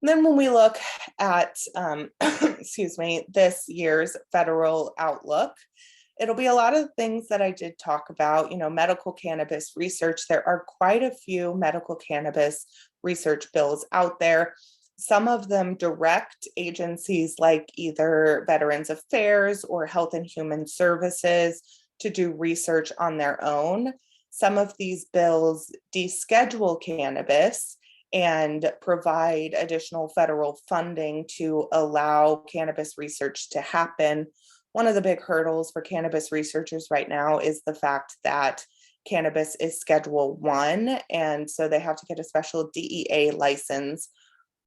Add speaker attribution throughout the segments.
Speaker 1: Then when we look at, excuse me, this year's federal outlook, it'll be a lot of things that I did talk about, medical cannabis research. There are quite a few medical cannabis research bills out there. Some of them direct agencies like either Veterans Affairs or Health and Human Services to do research on their own. Some of these bills deschedule cannabis and provide additional federal funding to allow cannabis research to happen. One of the big hurdles for cannabis researchers right now is the fact that cannabis is Schedule 1, and so they have to get a special DEA license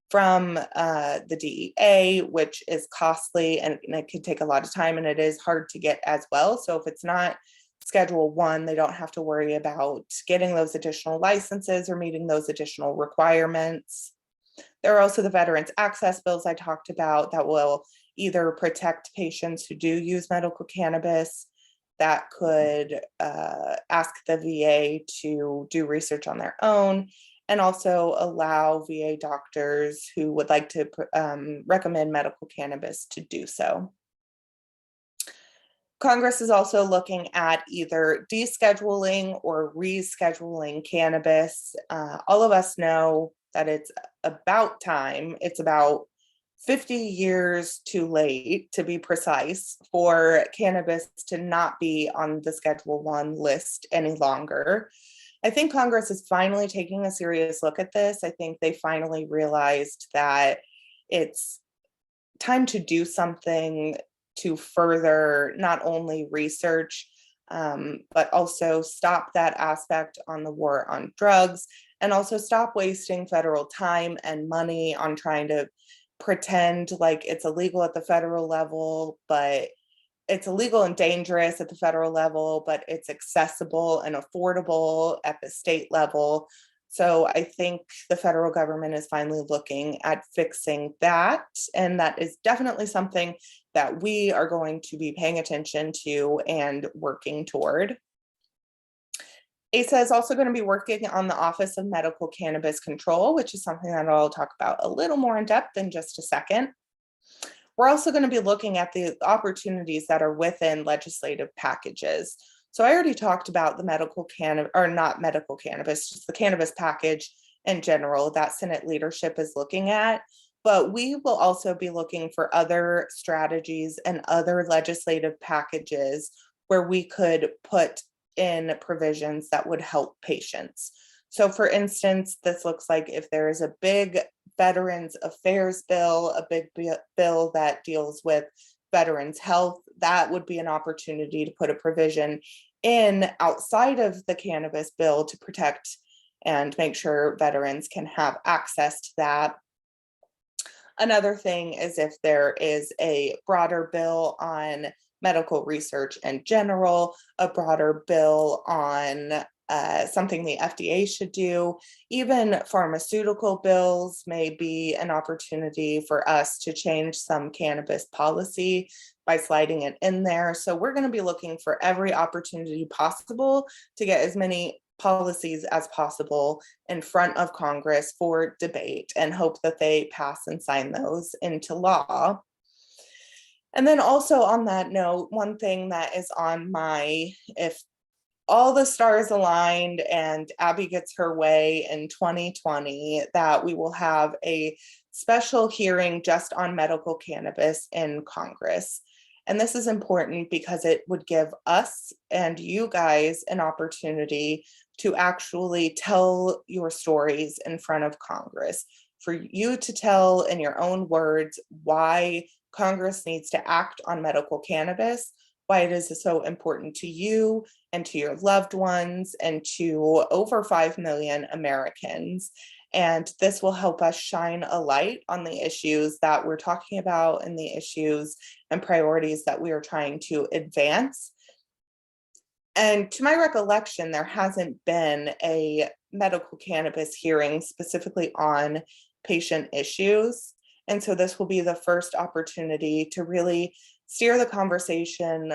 Speaker 1: from the DEA, which is costly and it can take a lot of time, and it is hard to get as well. So if it's not Schedule 1, they don't have to worry about getting those additional licenses or meeting those additional requirements. There are also the Veterans Access bills I talked about that will either protect patients who do use medical cannabis, that could ask the VA to do research on their own, and also allow VA doctors who would like to recommend medical cannabis to do so. Congress is also looking at either descheduling or rescheduling cannabis. All of us know that it's about time. It's about 50 years too late, to be precise, for cannabis to not be on the Schedule 1 list any longer. I think Congress is finally taking a serious look at this. I think they finally realized that it's time to do something to further not only research, but also stop that aspect on the war on drugs, and also stop wasting federal time and money on trying to pretend like it's illegal at the federal level, but it's illegal and dangerous at the federal level, but it's accessible and affordable at the state level. So I think the federal government is finally looking at fixing that. And that is definitely something that we are going to be paying attention to and working toward. ASA is also going to be working on the Office of Medical Cannabis Control, which is something that I'll talk about a little more in depth in just a second. We're also going to be looking at the opportunities that are within legislative packages. So I already talked about the medical cannabis, or not medical cannabis, just the cannabis package in general that Senate leadership is looking at. But we will also be looking for other strategies and other legislative packages where we could put in provisions that would help patients. So for instance, this looks like if there is a big Veterans Affairs bill, a big bill that deals with veterans' health, that would be an opportunity to put a provision in outside of the cannabis bill to protect and make sure veterans can have access to that. Another thing is if there is a broader bill on medical research in general, a broader bill on something the FDA should do. Even pharmaceutical bills may be an opportunity for us to change some cannabis policy by sliding it in there. So we're going to be looking for every opportunity possible to get as many policies as possible in front of Congress for debate and hope that they pass and sign those into law. And then also on that note, one thing that is on if all the stars aligned and Abby gets her way in 2020, that we will have a special hearing just on medical cannabis in Congress. And this is important because it would give us and you guys an opportunity to actually tell your stories in front of Congress, for you to tell in your own words why Congress needs to act on medical cannabis, why it is so important to you and to your loved ones and to over 5 million Americans. And this will help us shine a light on the issues that we're talking about and the issues and priorities that we are trying to advance. And to my recollection, there hasn't been a medical cannabis hearing specifically on patient issues. And so this will be the first opportunity to really steer the conversation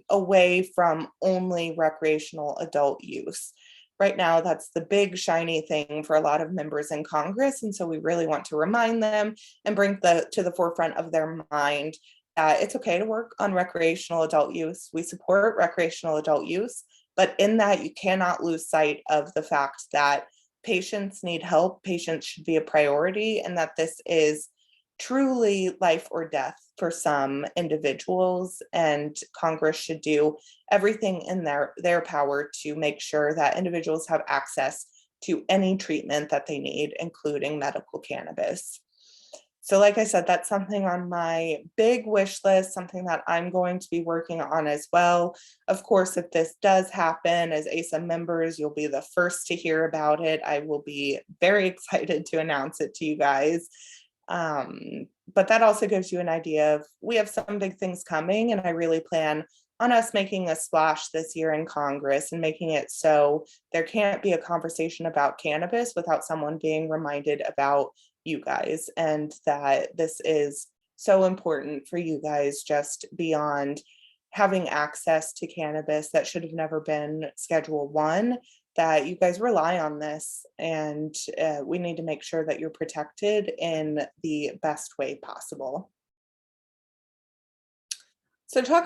Speaker 1: away from only recreational adult use. right now that's the big shiny thing for a lot of members in Congress. And so we really want to remind them and bring to the forefront of their mind that it's okay to work on recreational adult use. We support recreational adult use, but in that you cannot lose sight of the fact that patients need help, patients should be a priority, and that this is truly life or death for some individuals, and Congress should do everything in their power to make sure that individuals have access to any treatment that they need, including medical cannabis. So like I said, that's something on my big wish list, something that I'm going to be working on as well. Of course, if this does happen, as ASA members, you'll be the first to hear about it. I will be very excited to announce it to you guys. But that also gives you an idea of, we have some big things coming, and I really plan on us making a splash this year in Congress and making it so there can't be a conversation about cannabis without someone being reminded about you guys, and that this is so important for you guys, just beyond having access to cannabis that should have never been Schedule 1, that you guys rely on this, and we need to make sure that you're protected in the best way possible. So talk